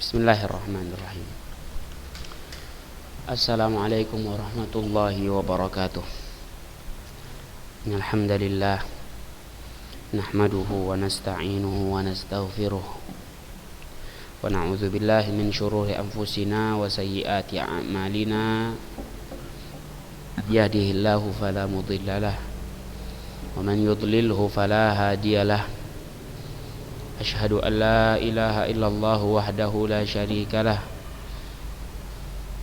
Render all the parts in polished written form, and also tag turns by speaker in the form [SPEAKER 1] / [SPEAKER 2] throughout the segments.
[SPEAKER 1] Bismillahirrahmanirrahim. Assalamualaikum warahmatullahi wabarakatuh. Alhamdulillah nahmaduhu wa nasta'inuhu wa nastaghfiruh wa na'udzu billahi min syururi anfusina wa sayyiati a'malina. Yahdihillahu fala mudhillalah wa man yudlilhu fala hadiyalah. Asyhadu an la ilaha illallah wahdahu la syarikalah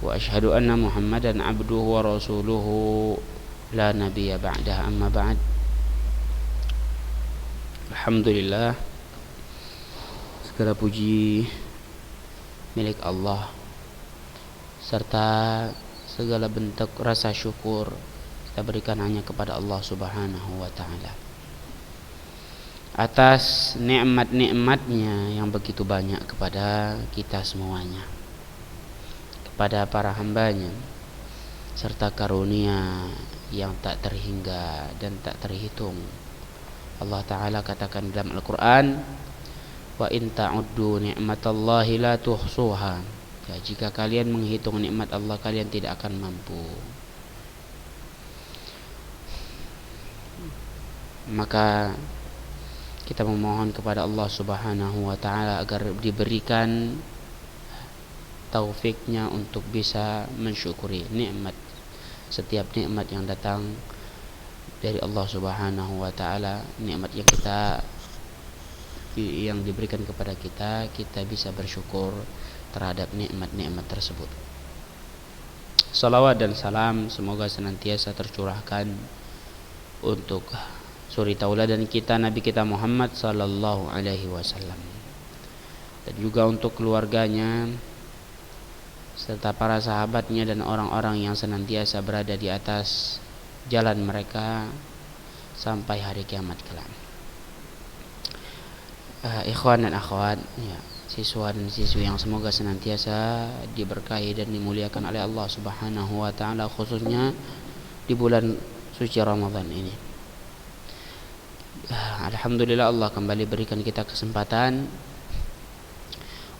[SPEAKER 1] wa asyhadu anna Muhammadan abduhu wa rasuluhu la nabiyya ba'dah, amma ba'd. Alhamdulillah, segala puji milik Allah serta segala bentuk rasa syukur kita berikan hanya kepada Allah Subhanahu wa ta'ala atas nikmat-nikmatnya yang begitu banyak kepada kita semuanya, kepada para hambanya, serta karunia yang tak terhingga dan tak terhitung. Allah Ta'ala katakan dalam Al-Quran, wa in ta'uddu ni'matallahi la tuhsuha. Ya, jika kalian menghitung nikmat Allah, kalian tidak akan mampu. Maka kita memohon kepada Allah Subhanahu wa ta'ala agar diberikan taufiknya untuk bisa mensyukuri nikmat, setiap nikmat yang datang dari Allah Subhanahu wa ta'ala, nikmat yang diberikan kepada kita, kita bisa bersyukur terhadap nikmat-nikmat tersebut. Salawat dan salam semoga senantiasa tercurahkan untuk suri tauladan kita, Nabi kita Muhammad sallallahu alaihi wasallam, dan juga untuk keluarganya serta para sahabatnya dan orang-orang yang senantiasa berada di atas jalan mereka sampai hari kiamat kelak. Ikhwan dan akhwat, ya, siswa dan siswi yang semoga senantiasa diberkahi dan dimuliakan oleh Allah Subhanahu wa ta'ala, khususnya di bulan suci Ramadan ini. Alhamdulillah, Allah kembali berikan kita kesempatan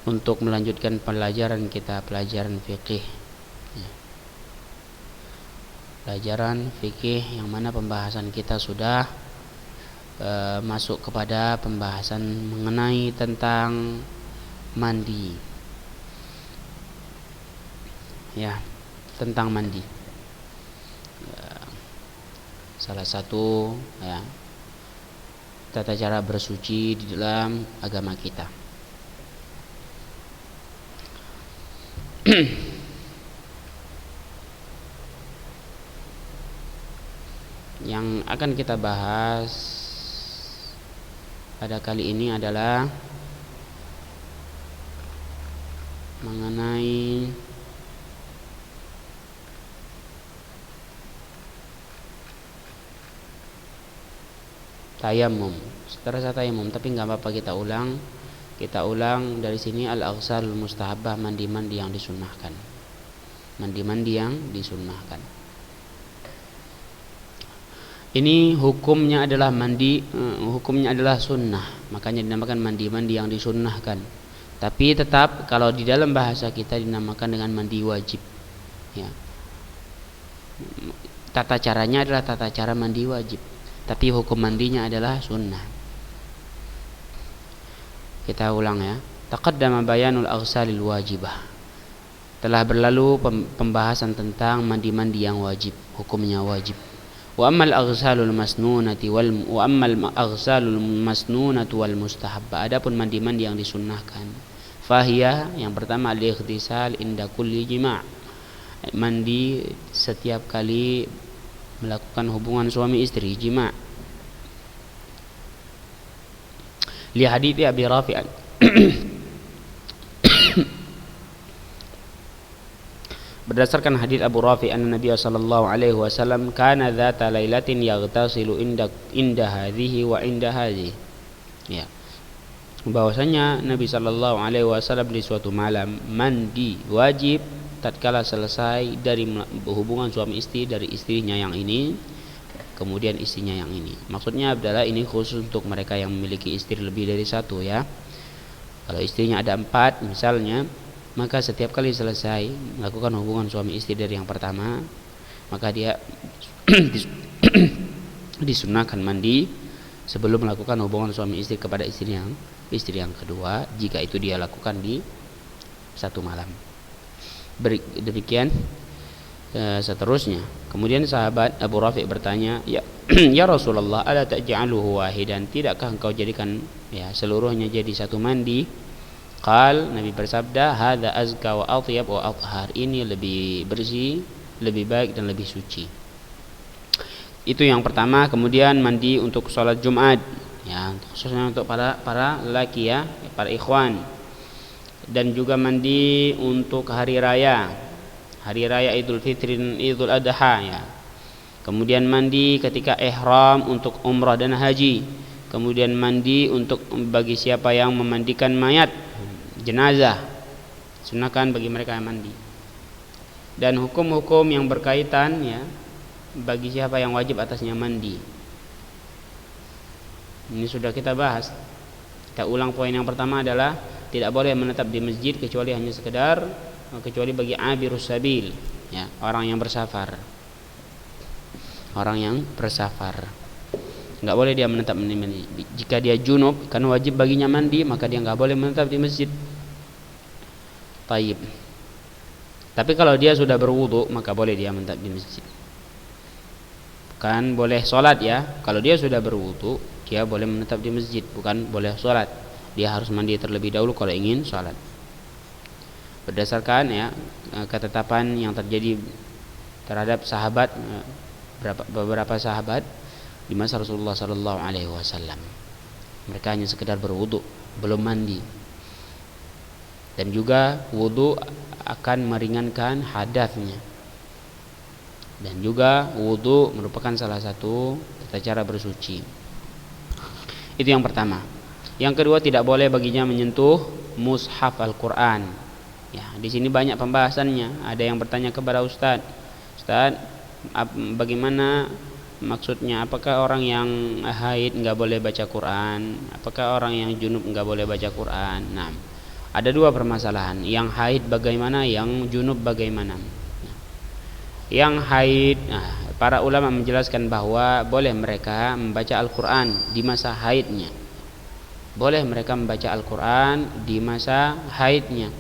[SPEAKER 1] untuk melanjutkan pelajaran kita, pelajaran fikih, ya. Pelajaran fikih yang mana pembahasan kita sudah masuk kepada pembahasan mengenai tentang mandi, ya, tentang mandi, salah satu, ya, tata cara bersuci di dalam agama kita. Yang akan kita bahas pada kali ini adalah mengenai tayamum. Terasa tayamum, tapi nggak apa-apa, kita ulang dari sini. Al-aghsalul mustahabah, mandi-mandi yang disunnahkan, mandi-mandi yang disunnahkan. Ini hukumnya adalah hukumnya adalah sunnah, makanya dinamakan mandi-mandi yang disunnahkan. Tapi tetap kalau di dalam bahasa kita dinamakan dengan mandi wajib, ya. Tata caranya adalah tata cara mandi wajib, tapi hukum mandinya adalah sunnah. Kita ulang, ya. Taqaddama bayanul aghsalil wajibah. Telah berlalu pembahasan tentang mandi-mandi yang wajib, hukumnya wajib. Wa ammal aghsalul masnunati wal mustahabba. Adapun mandi-mandi yang disunnahkan, fahiya, yang pertama al-ightisal inda kulli jima'. Mandi setiap kali melakukan hubungan suami istri, jima'. Li hadits Abi Rafi' berdasarkan hadits Abu Rafi' anna Nabiy sallallahu alaihi wasallam kana dzata lailatin yaghtasilu inda hadhihi wa inda hadhihi, ya, bahwasanya Nabi sallallahu alaihi wasallam di suatu malam mandi wajib tatkala selesai dari hubungan suami istri, dari istrinya yang ini kemudian istrinya yang ini. Maksudnya adalah ini khusus untuk mereka yang memiliki istri lebih dari satu, ya. Kalau istrinya ada 4 misalnya, maka setiap kali selesai melakukan hubungan suami istri dari yang pertama, maka dia disunahkan mandi sebelum melakukan hubungan suami istri kepada istri yang kedua, jika itu dia lakukan di satu malam. Demikian seterusnya. Kemudian sahabat Abu Rafi' bertanya, ya Rasulullah, ala taj'aluhu wahidan, tidakkah engkau jadikan seluruhnya jadi satu mandi? Qal, Nabi bersabda, hadza azka wa atyab wa athhar, ini lebih bersih, lebih baik dan lebih suci. Itu yang pertama. Kemudian mandi untuk sholat Jumat, khususnya untuk para lelaki, para ikhwan. Dan juga mandi untuk hari raya Idul Fitri, Idul Adha, Kemudian mandi ketika ihram untuk umrah dan haji. Kemudian mandi untuk bagi siapa yang memandikan mayat, jenazah, sunahkan bagi mereka yang mandi. Dan hukum-hukum yang berkaitan bagi siapa yang wajib atasnya mandi. Ini sudah kita bahas. Kita ulang poin yang pertama adalah tidak boleh menetap di masjid kecuali bagi abirus sabil, orang yang bersafar. Enggak boleh dia menetap di masjid. Jika dia junub karena wajib baginya mandi, maka dia enggak boleh menetap di masjid. Taib. Tapi kalau dia sudah berwudu, maka boleh dia menetap di masjid. Bukan boleh sholat Kalau dia sudah berwudu, dia boleh menetap di masjid, bukan boleh sholat. Dia harus mandi terlebih dahulu kalau ingin sholat. Berdasarkan ketetapan yang terjadi terhadap sahabat, beberapa sahabat di masa Rasulullah sallallahu alaihi wasallam. Mereka hanya sekedar berwudu, belum mandi. Dan juga wudu akan meringankan hadatsnya. Dan juga wudu merupakan salah satu tata cara bersuci. Itu yang pertama. Yang kedua, tidak boleh baginya menyentuh mushaf Al-Quran. Di sini banyak pembahasannya. Ada yang bertanya kepada Ustaz, bagaimana maksudnya? Apakah orang yang haid enggak boleh baca Quran? Apakah orang yang junub enggak boleh baca Quran? Nah, ada dua permasalahan. Yang haid bagaimana? Yang junub bagaimana? Yang haid, para ulama menjelaskan bahwa boleh mereka membaca Al-Quran di masa haidnya. Boleh mereka membaca Al-Quran di masa haidnya.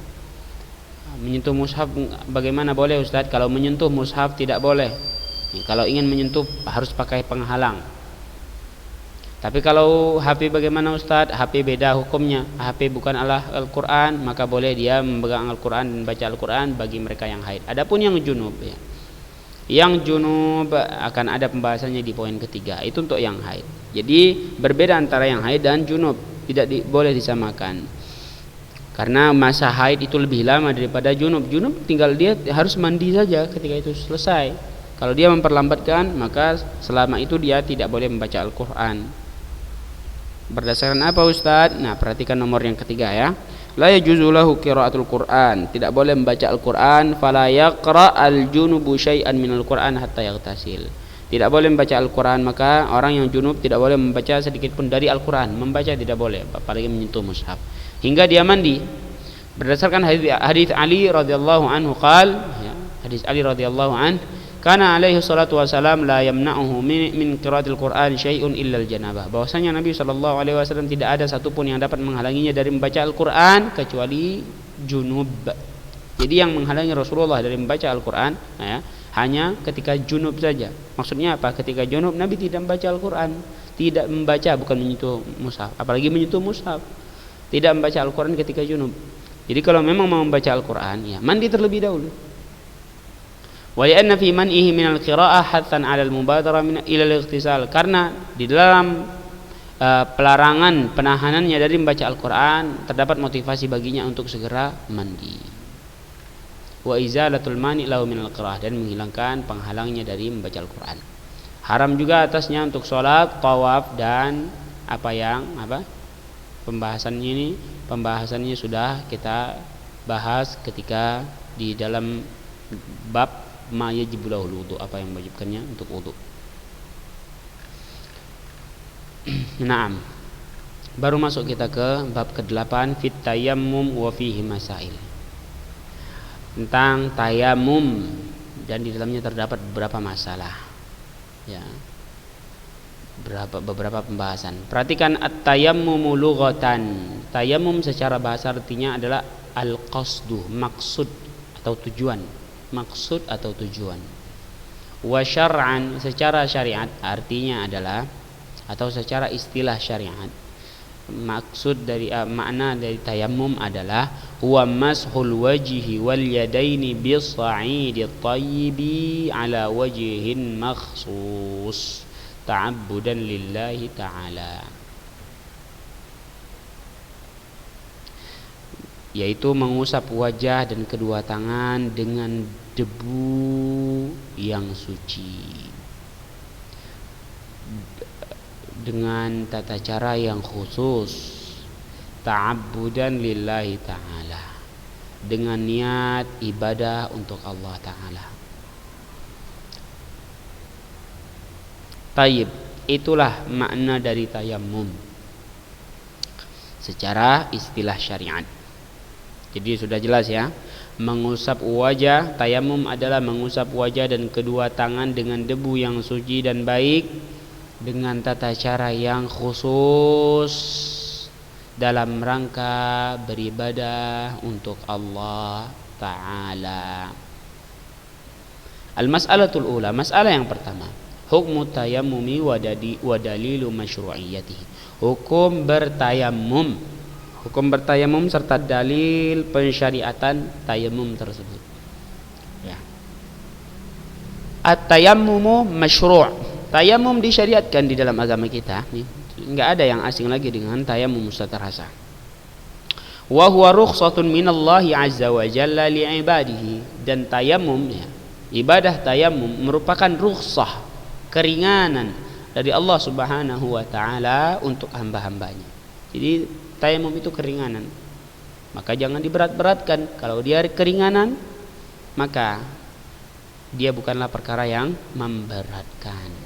[SPEAKER 1] Menyentuh mushaf bagaimana? Boleh Ustaz. Kalau menyentuh mushaf tidak boleh. Kalau ingin menyentuh harus pakai penghalang. Tapi kalau HP bagaimana Ustaz? HP beda hukumnya. HP bukan Al-Quran, maka boleh dia memegang Al-Quran dan baca Al-Quran bagi mereka yang haid. Adapun yang junub, yang junub akan ada pembahasannya di poin ketiga. Itu untuk yang haid. Jadi berbeda antara yang haid dan junub. Tidak boleh disamakan. Karena masa haid itu lebih lama daripada junub. Junub tinggal dia harus mandi saja ketika itu selesai. Kalau dia memperlambatkan, maka selama itu dia tidak boleh membaca Al-Quran. Berdasarkan apa Ustaz? Nah, perhatikan nomor yang ketiga La yajuzu lahu qiraatul Qur'an. Tidak boleh membaca Al-Quran. Fala yaqra al-junubu syai'an minal Qur'an hatta yaghtasil. Tidak boleh membaca Al-Quran, maka orang yang junub tidak boleh membaca sedikit pun dari Al-Quran. Membaca tidak boleh, apalagi menyentuh mushaf, hingga dia mandi. Berdasarkan hadis Ali radhiyallahu anhu hadis Ali radhiyallahu anhu, kana alaihi salatu wasalam la yamna'uhu min qiraatil Qur'an syai'un illa al-janabah. Bahwasanya Nabi sallallahu alaihi wasallam tidak ada satupun yang dapat menghalanginya dari membaca Al-Quran kecuali junub. Jadi yang menghalangi Rasulullah dari membaca Al-Quran hanya ketika junub saja. Maksudnya apa? Ketika junub Nabi tidak membaca Al-Quran. Tidak membaca, bukan menyentuh mushaf. Apalagi menyentuh mushaf. Tidak membaca Al-Quran ketika junub. Jadi kalau memang mau membaca Al-Quran, mandi terlebih dahulu. Wa li'anna fi man'ihi min al-qira'ah hattan 'ala al-mubadarah ila al-ightisal. Karena di dalam pelarangan penahanannya dari membaca Al-Quran terdapat motivasi baginya untuk segera mandi. Wa izalatul mani' lahu min al-qira'ah, dan menghilangkan penghalangnya dari membaca Al-Quran. Haram juga atasnya untuk sholat, tawaf, dan pembahasannya sudah kita bahas ketika di dalam bab ma yajibu lahul wudu, apa yang mewajibkannya untuk wudu. Naam. Baru masuk kita ke bab ke-8 fit tayammum wa fihi masail. Tentang tayamum dan di dalamnya terdapat beberapa masalah. Ya. Beberapa pembahasan. Perhatikan at-tayammumu lughatan. Tayammum secara bahasa artinya adalah al-qasdu, maksud atau tujuan. Maksud atau tujuan. Wa syar'an secara syariat artinya adalah atau secara istilah syariat maksud dari makna dari tayammum adalah huwa mashul wajhi wal yadaini bis sa'idit thayyibi ala wajhin makhsus ta'abbudan lillahi ta'ala, yaitu mengusap wajah dan kedua tangan dengan debu yang suci dengan tata cara yang khusus, ta'abbudan lillahi ta'ala, dengan niat ibadah untuk Allah ta'ala. Tayyib, itulah makna dari tayammum secara istilah syariat. Jadi sudah jelas ya, mengusap wajah, tayammum adalah mengusap wajah dan kedua tangan dengan debu yang suci dan baik dengan tata cara yang khusus dalam rangka beribadah untuk Allah Ta'ala. Al-mas'alatul ula, masalah yang pertama, hukmu tayammumi wa dalilu masyru'iyyatihi. Hukum bertayammum serta dalil pensyariatan tayammum tersebut. Ya. At-tayammumu masyru'. Tayamum disyariatkan di dalam agama kita. Enggak ada yang asing lagi dengan tayamum Ustaz Rasa. Wa huwa rukhsatun minallahi azza wa jalla li ibadihi. Dan tayamum ya, ibadah tayamum merupakan rukhsah, keringanan dari Allah Subhanahu wa taala untuk hamba-hambanya. Jadi tayamum itu keringanan. Maka jangan diberat-beratkan. Kalau dia keringanan, maka dia bukanlah perkara yang memberatkan.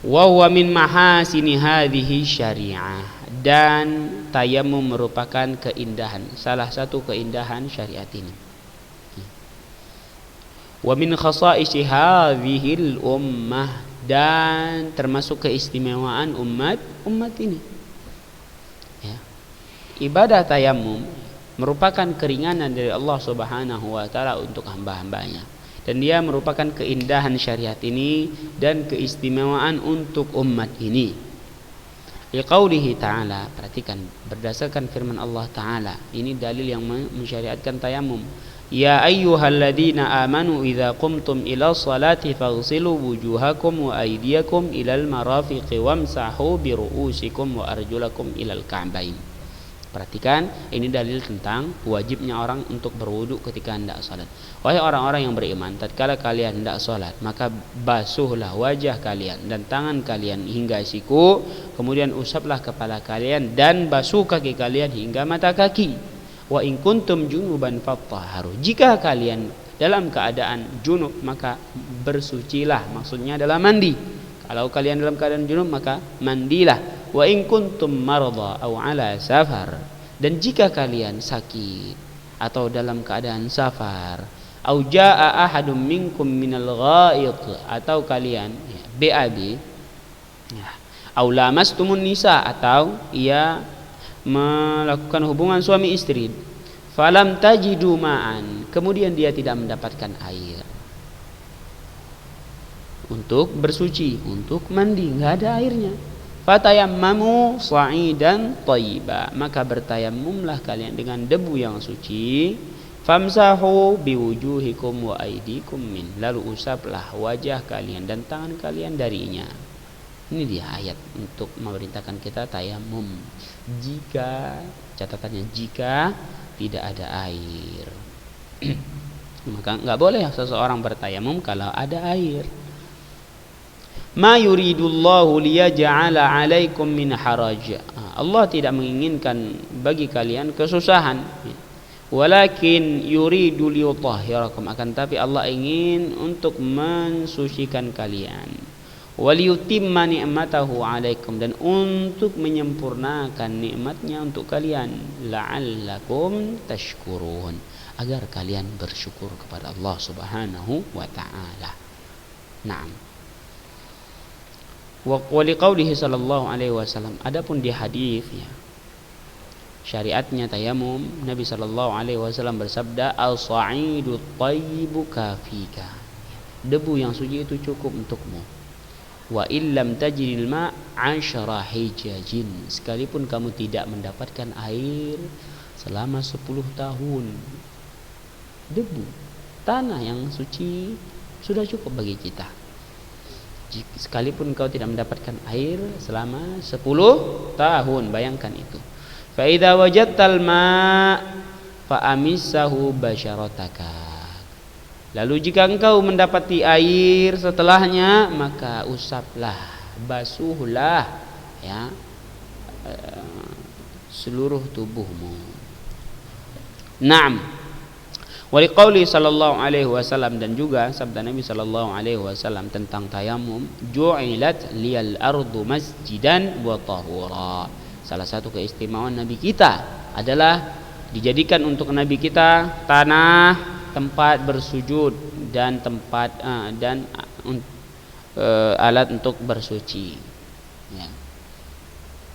[SPEAKER 1] Wa huwa min mahasini hadhihi syariah, dan tayamum merupakan keindahan, salah satu keindahan syariat ini. Wa min khasa'isi hadhil ummah, dan termasuk keistimewaan umat ini. Ya. Ibadah tayamum merupakan keringanan dari Allah Subhanahu wa taala untuk hamba-hambanya. Dan dia merupakan keindahan syariat ini dan keistimewaan untuk umat ini. Liqaulihi ta'ala, perhatikan berdasarkan firman Allah Ta'ala, ini dalil yang mensyariatkan tayamum. Ya ayyuhalladzina amanu idza qumtum ila sholati faghsilu wujuhakum wa aydiyakum ilal marafiqi wamsahu bi ru'usikum wa arjulakum ilal ka'bain. Perhatikan, ini dalil tentang wajibnya orang untuk berwudu ketika hendak salat. Wahai orang-orang yang beriman, tatkala kalian hendak salat, maka basuhlah wajah kalian dan tangan kalian hingga siku, kemudian usaplah kepala kalian dan basuh kaki kalian hingga mata kaki. Wa in kuntum junuban fattahharu. Jika kalian dalam keadaan junub, maka bersucilah, maksudnya adalah mandi. Kalau kalian dalam keadaan junub, maka mandilah. Wa in kuntum marda aw ala safar, dan jika kalian sakit atau dalam keadaan safar, au jaa ahadum minkum minal ghaid, atau kalian BAB ya, au lamastumun nisa, atau ia melakukan hubungan suami istri, falam tajidu ma'an, kemudian dia tidak mendapatkan air untuk bersuci, untuk mandi, enggak ada airnya. Fatayammamu sa'idan thayyiba, maka bertayamumlah kalian dengan debu yang suci. Famsahu biwujuhikum wa aydikum min, lalu usaplah wajah kalian dan tangan kalian darinya. Ini dia ayat untuk memerintahkan kita tayamum. Jika, catatannya jika tidak ada air. Maka enggak boleh seseorang bertayamum kalau ada air. Ma yuridullahu liyaj'ala 'alaikum min haraj. Allah tidak menginginkan bagi kalian kesusahan. Walakin yuridu liyutahhirakum, akan tapi Allah ingin untuk mensucikan kalian. waliyutimma ni'matahu 'alaikum, dan untuk menyempurnakan nikmatnya untuk kalian, la'allakum tashkurun, agar kalian bersyukur kepada Allah Subhanahu wa taala. Naam. Wa liqaulihi sallallahu alaihi wasallam, adapun di hadis ya, syariatnya tayamum, Nabi sallallahu alaihi wasallam bersabda, al-sa'idu thayyibu kafika, debu yang suci itu cukup untukmu. Wa illam tajidil ma' 'ashara hijajin, sekalipun kamu tidak mendapatkan air selama 10 tahun, debu tanah yang suci sudah cukup bagi kita. Sekalipun kau tidak mendapatkan air selama 10 tahun, bayangkan itu. Fa idza wajadtal ma' fa amissahu basyarataka, lalu jika engkau mendapati air setelahnya, maka usaplah, basuhlah ya seluruh tubuhmu. Naam. Wa liqauli sallallahu alaihi wasallam, dan juga sabda Nabi sallallahu alaihi wasallam tentang tayamum, ju'ilat liyal ardu masjidan wa tahura. Salah satu keistimewaan Nabi kita adalah dijadikan untuk Nabi kita tanah tempat bersujud dan tempat alat untuk bersuci ya.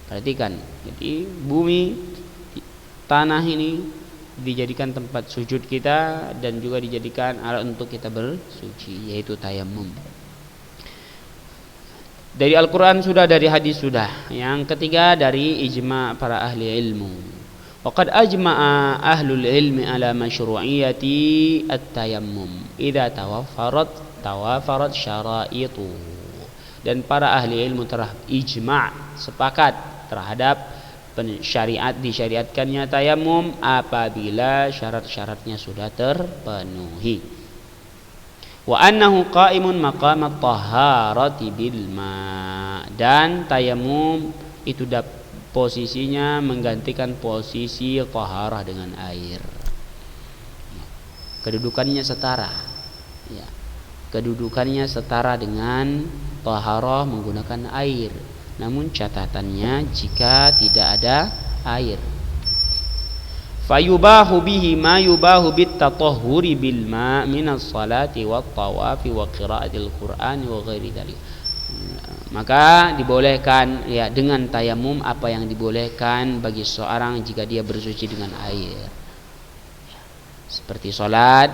[SPEAKER 1] Perhatikan, jadi bumi, tanah ini dijadikan tempat sujud kita dan juga dijadikan alat untuk kita bersuci, yaitu tayamum. Dari Al-Quran sudah, dari hadis sudah. Yang ketiga dari ijma' para ahli ilmu. Waqad ajma'a ahlul ilmi ala masyru'iyyati at-tayammum idza tawafarat syara'itu. Dan para ahli ilmu telah ijma' sepakat terhadap disyariatkannya tayamum apabila syarat-syaratnya sudah terpenuhi. Wa annahu qa'imun maqamat taharati bil ma', dan tayamum itu posisinya menggantikan posisi taharah dengan air. Kedudukannya setara. Ya. Kedudukannya setara dengan taharah menggunakan air. Namun catatannya jika tidak ada air. Fayubahu bihi ma yubahu bit tatahhuri bil ma' minas salati wat tawafi wa qiraatil Qur'ani wa ghairi dzalik. Maka dibolehkan ya dengan tayamum apa yang dibolehkan bagi seorang jika dia bersuci dengan air, seperti salat,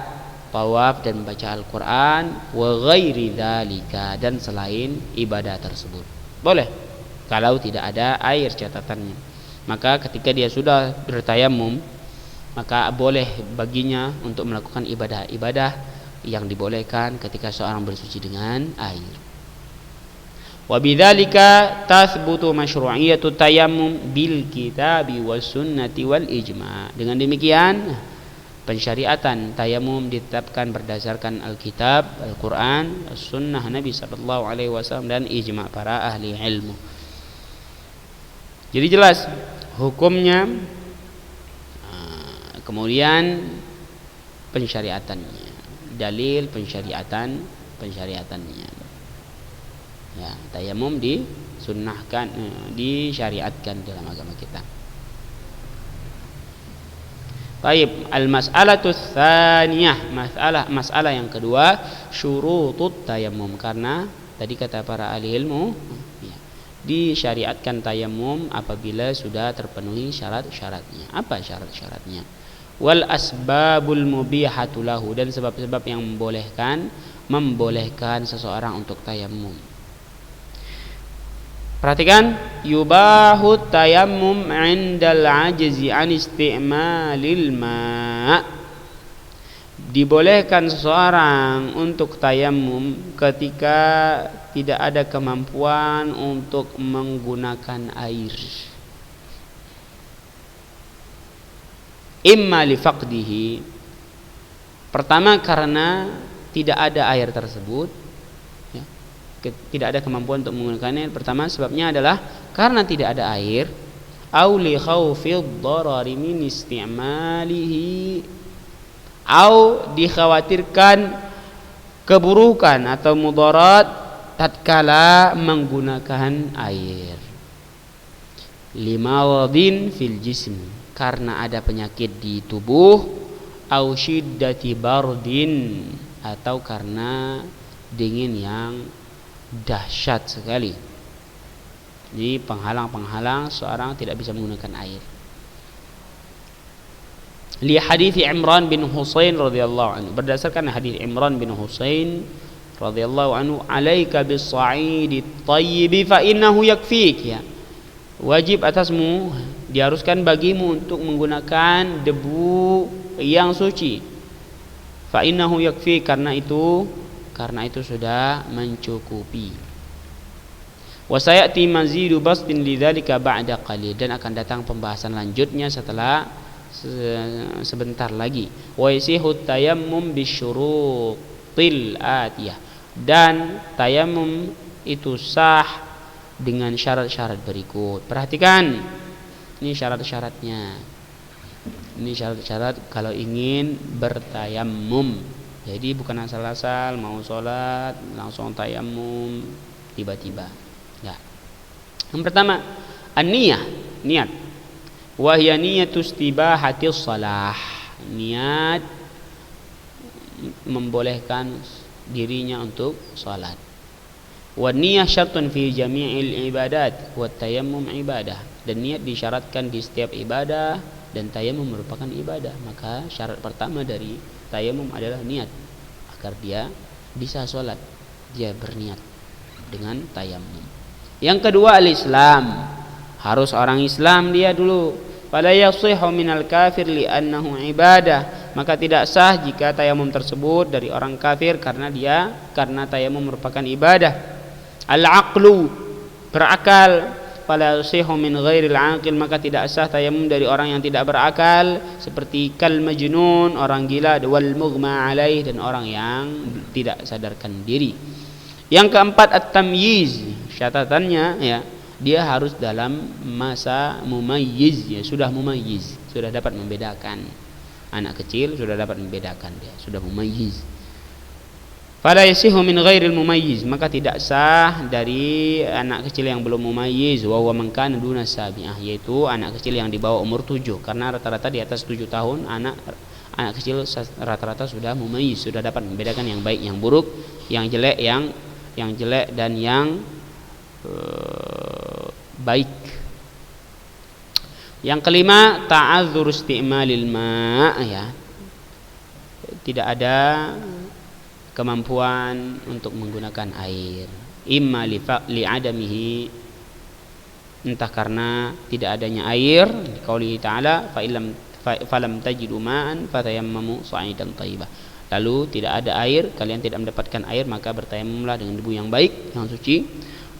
[SPEAKER 1] tawaf, dan membaca Al-Quran, wa ghairi dzalika, dan selain ibadah tersebut. Boleh kalau tidak ada air catatannya. Maka ketika dia sudah bertayamum, maka boleh baginya untuk melakukan ibadah-ibadah yang dibolehkan ketika seorang bersuci dengan air. Wa bidzalika tathbutu masyru'iyyatu tayammum bil kitabi was sunnati wal ijma'. Dengan demikian pensyariatan tayamum ditetapkan berdasarkan Alkitab, Al-Quran, Sunnah Nabi sallallahu alaihi wasallam, dan ijma' para ahli ilmu. Jadi jelas hukumnya, kemudian pensyariatannya, dalil pensyariatannya. Ya, tayamum disunnahkan, disyariatkan dalam agama kita. Baik, al-mas'alatu tsaniyah, masalah yang kedua, syurutut tayamum. Karena tadi kata para ahli ilmu, ya, disyariatkan tayamum apabila sudah terpenuhi syarat-syaratnya. Apa syarat-syaratnya? Wal asbabul mubihatu lahu, dan sebab-sebab yang membolehkan seseorang untuk tayamum. Perhatikan, yubahu tayammum 'indal 'ajzi 'an isti'malil ma'. Dibolehkan seseorang untuk tayamum ketika tidak ada kemampuan untuk menggunakan air. Imma li faqdihi, pertama karena tidak ada air tersebut, ya, tidak ada kemampuan untuk menggunakannya. Pertama sebabnya adalah karena tidak ada air, au li khaufid darari min isti'malihi, au dikhawatirkan keburukan atau mudarat tatkala menggunakan air. Limaradin fil jism, karena ada penyakit di tubuh, au syiddati bardin, atau karena dingin yang dahsyat sekali. Jadi penghalang-penghalang seorang tidak bisa menggunakan air. Li hadits Imran bin Husain radhiyallahu anhu, berdasarkan hadis Imran bin Husain radhiyallahu anhu, alaika bis-sa'idit thayyib fa innahu yakfik, ya. Wajib atasmu, diharuskan bagimu untuk menggunakan debu yang suci. Fa innahu yakfi, karena itu sudah mencukupi. Wa sayati mazidu bastin lidzalika ba'da qalil, dan akan datang pembahasan lanjutnya setelah sebentar lagi. Wa yasihu tayammum bisyurutil atiyah, dan tayammum itu sah dengan syarat-syarat berikut. Perhatikan, ini syarat-syaratnya. Ini syarat-syarat kalau ingin bertayammum. Jadi bukan asal-asal mau sholat langsung tayammum tiba-tiba. Ya. Yang pertama, an-niyah, niat. Wa hiya niyatu istibahatis shalah. Niat membolehkan dirinya untuk sholat. Wa niyah syartun fi jami'il ibadat wa tayammum ibadah, dan niat disyaratkan di setiap ibadah, dan tayammum merupakan ibadah. Maka syarat pertama dari tayammum adalah niat. Agar dia bisa sholat, dia berniat dengan tayammum. Yang kedua, al-Islam, harus orang Islam dia dulu. Fala yasihhu minal kafir li'annahu ibadah, maka tidak sah jika tayammum tersebut dari orang kafir karena tayammum merupakan ibadah. Al-aqlu, berakal. Fala yasihhu min ghairil aqil, maka tidak sah tayammum dari orang yang tidak berakal, seperti kal majnun, orang gila, wal mughma alaih, dan orang yang tidak sadarkan diri. Yang keempat, at-tamyiz, catatannya ya, dia harus dalam masa mumayyiz, ya, sudah mumayyiz, sudah dapat membedakan. Anak kecil sudah dapat membedakan, dia sudah mumayyiz. Fala yasihu min ghairil mumayyiz, maka tidak sah dari anak kecil yang belum mumayyiz. Wa huwa man kana duna sabi'ah, yaitu anak kecil yang di bawah umur 7, karena rata-rata di atas 7 tahun anak kecil rata-rata sudah mumayyiz, sudah dapat membedakan yang baik, yang buruk, yang jelek, yang jelek dan yang baik. Yang kelima, ta'adzur isti'malil ma', ya. Tidak ada kemampuan untuk menggunakan air, imma li'adamihi, entah karena tidak adanya air, qauli ta'ala falam tajidu ma'an fatayammamu sa'idan thayyibah. Lalu tidak ada air, kalian tidak mendapatkan air, maka bertayammumlah dengan debu yang baik, yang suci.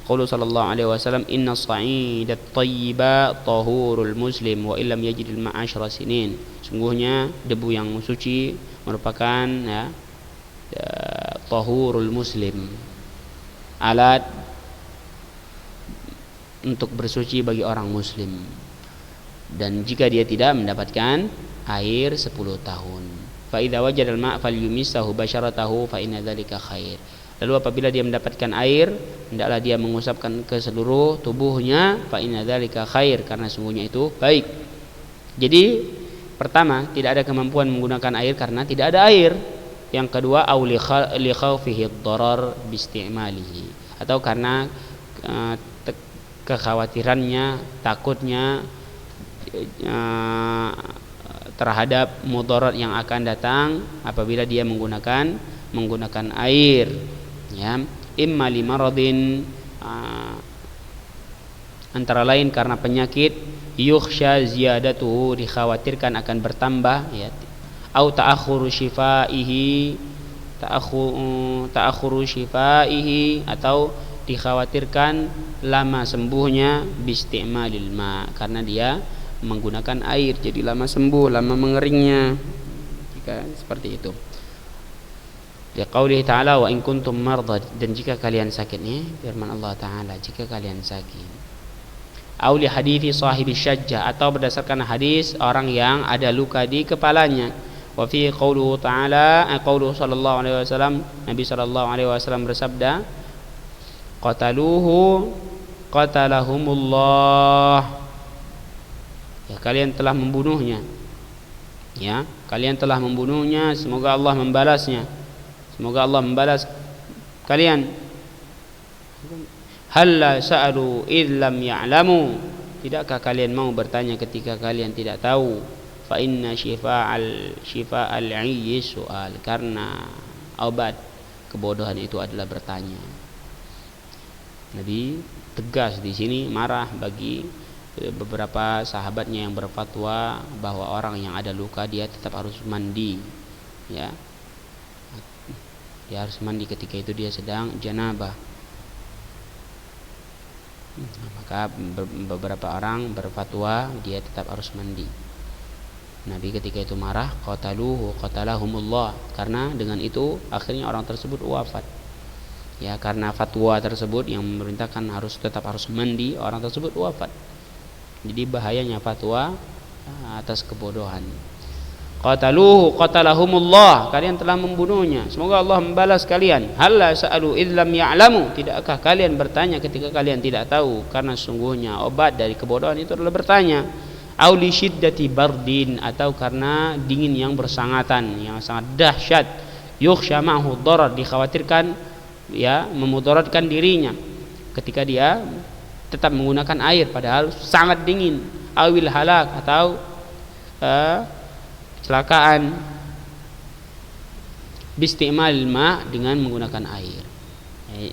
[SPEAKER 1] Qaulu sallallahu alaihi wasallam, inna sa'idat thayyiba tahurul muslim wa illam yajidil ma'a 10 sinin. Sungguhnya debu yang suci merupakan, ya, tahurul muslim, alat untuk bersuci bagi orang muslim, dan jika dia tidak mendapatkan air 10 tahun. Fa idza wajadal ma' falyumissahu basharatahu fa inna dzalika khair. Lalu apabila dia mendapatkan air, hendaklah dia mengusapkan ke seluruh tubuhnya, fa inna dzalika khair, karena sungguhnya itu baik. Jadi pertama, tidak ada kemampuan menggunakan air karena tidak ada air. Yang kedua, au li khawfihi ad-darar bi istimalihi, atau karena kekhawatirannya, takutnya terhadap mudarat yang akan datang apabila dia menggunakan air, ya. Imma li maradin, antara lain karena penyakit, yukhsha ziyadatuhu, dikhawatirkan akan bertambah, ya. Au ta'akhuru shifaihi, atau dikhawatirkan lama sembuhnya bisti'malil ma, karena dia menggunakan air, jadi lama sembuh, lama mengeringnya, jika seperti itu. Ya qaulih ta'ala, wa in kuntum marda, dan jika kalian sakit, nih firman Allah Ta'ala, jika kalian sakit. Au li hadithi sahibi syajjah, atau berdasarkan hadis orang yang ada luka di kepalanya. Wa fi qauluhu ta'ala, qauluhu sallallahu alaihi wasallam, Nabi sallallahu alaihi wasallam bersabda, qataluhu qatalahumullah. Ya, kalian telah membunuhnya. Ya, kalian telah membunuhnya, semoga Allah membalasnya. Semoga Allah membalas kalian. Halla sa'alu id lam ya'lamu. Tidakkah kalian mau bertanya ketika kalian tidak tahu? Fa inna syifa'al 'ayyi su'al. Karena obat kebodohan itu adalah bertanya. Nabi tegas di sini, marah bagi beberapa sahabatnya yang berfatwa bahwa orang yang ada luka dia tetap harus mandi. Ya, dia harus mandi ketika itu dia sedang janabah. Maka beberapa orang berfatwa dia tetap harus mandi. Nabi ketika itu marah, qataluhu qatalahumullah, karena dengan itu akhirnya orang tersebut wafat. Ya, karena fatwa tersebut yang memerintahkan tetap harus mandi, orang tersebut wafat. Jadi bahayanya fatwa atas kebodohan. Qataluhu qatalahumullah, kalian telah membunuhnya, semoga Allah membalas kalian. Halla sa'alu id lam ya'lamu, tidakkah kalian bertanya ketika kalian tidak tahu? Karena sungguhnya obat dari kebodohan itu adalah bertanya. Au li syiddati bardin, atau karena dingin yang bersangatan, yang sangat dahsyat. Yukhsha ma'hu dharar, dikhawatirkan ya memudaratkan dirinya ketika dia tetap menggunakan air padahal sangat dingin. Awil halak, atau kecelakaan bistimal ma, dengan menggunakan air.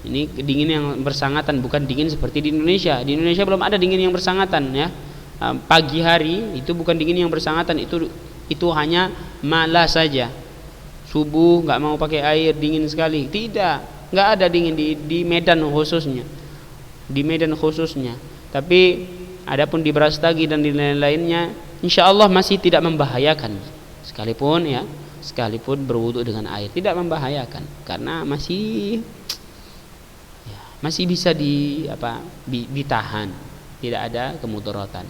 [SPEAKER 1] Ini dingin yang bersangatan, bukan dingin seperti di Indonesia. Di Indonesia belum ada dingin yang bersangatan ya. Pagi hari itu bukan dingin yang bersangatan, itu hanya malas saja. Subuh nggak mau pakai air, dingin sekali. Tidak, nggak ada dingin di Medan khususnya. Di Medan khususnya. Tapi adapun di Brastagi dan di lain-lainnya, insya Allah masih tidak membahayakan. Sekalipun berwudu dengan air tidak membahayakan, karena masih bisa ditahan, tidak ada kemudaratan.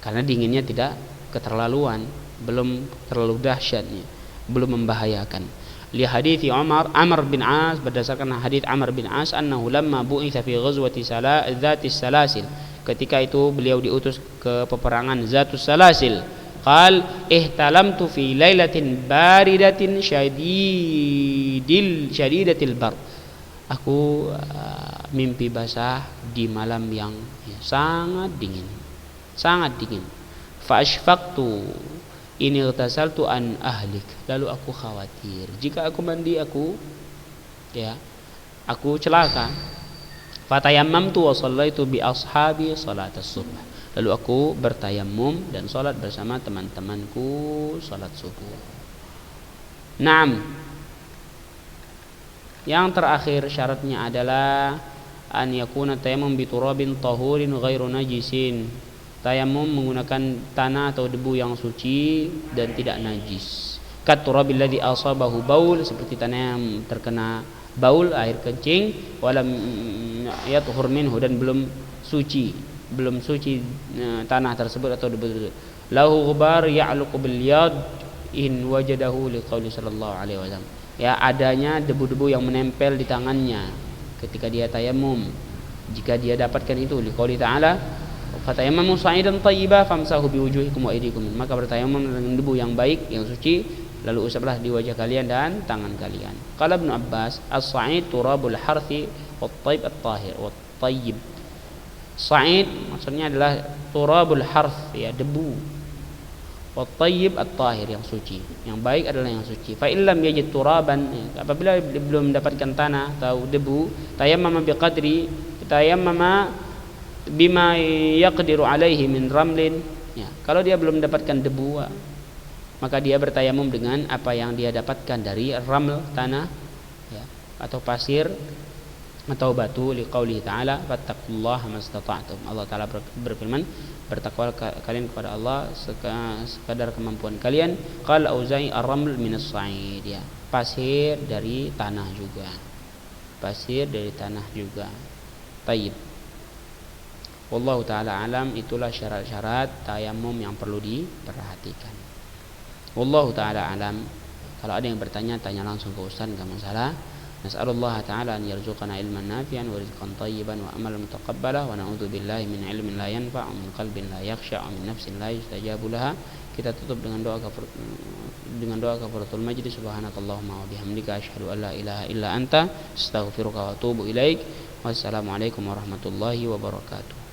[SPEAKER 1] Karena dinginnya tidak keterlaluan, belum terlalu dahsyatnya, belum membahayakan. Li hadithi Amr bin As, berdasarkan hadits Amr bin As, annahu lamma bu'itsa fi ghazwati Dzatis Salasil, ketika itu beliau diutus ke peperangan Dzatus Salasil, qal ihtalamtu fi lailatin baridatin syadidatil bar, aku mimpi basah di malam yang sangat dingin. Fa ashfaqtu in irtasaltu an ahlik, lalu aku khawatir jika aku mandi aku celaka. Fatayammamtu wa shallaitu bi ashabi salat as-subh, lalu aku bertayammum dan salat bersama teman-temanku salat subuh. Naam. Yang terakhir syaratnya adalah an yakuna tayammum bi turabin tahurin ghairu najisin. Tayamum menggunakan tanah atau debu yang suci dan tidak najis. Kat turabil ladzi asabahu baul, seperti tanah yang terkena baul, air kencing, walam yathur minhu, dan belum suci tanah tersebut atau debu tersebut. Lahu ghubar ya'luqu bil yad in wajadahu liqauli sallallahu alaihi wasallam. Ya, adanya debu-debu yang menempel di tangannya ketika dia tayamum. Jika dia dapatkan itu, liqauli ta'ala fatayammamu sa'idan thayyiban famsahu biwujuhikum wa aydikum, maka bertayamum dengan debu yang baik, yang suci, lalu usaplah di wajah kalian dan tangan kalian. Qala Ibnu Abbas, as-sa'id turabul harthi wat-tayyib at-tahir wat-tayyib. Sa'id maksudnya adalah turabul harth, ya debu, wat-tayyib at-tahir, yang suci, yang baik adalah yang suci. Fa illam yajid turaban, apabila belum mendapatkan tanah atau debu, tayammama biqadri, tayammama bima yaqdiru alaihi min ramlin, ya, kalau dia belum mendapatkan debu, maka dia bertayamum dengan apa yang dia dapatkan dari raml, tanah, ya, atau pasir atau batu. Liqaulihi ta'ala fattaqullaha mastata'tum, Allah Ta'ala berfirman, bertakwa kalian kepada Allah sekadar kemampuan kalian. Qala Auza'i ar-raml minas sa'id, ya, pasir dari tanah juga, Tayyib. Wallahu ta'ala alam. Itulah syarat-syarat tayamum yang perlu diperhatikan. Wallahu ta'ala alam. Kalau ada yang bertanya, tanya langsung ke Ustaz, enggak masalah. Nas'alullah ta'ala an yarzuqana ilman nafi'an wa rizqan tayyiban wa amalan mutaqabbala wa na'udzu billahi min ilmin la yanfa' wa min qalbin la yakhsha' wa min nafsin la yustajabu laha. Kita tutup dengan doa kafaratul majlis. Subhanakallahumma wa bihamdika asyhadu an la ilaha illa anta astaghfiruka wa atubu ilaik. Wassalamualaikum warahmatullahi wabarakatuh.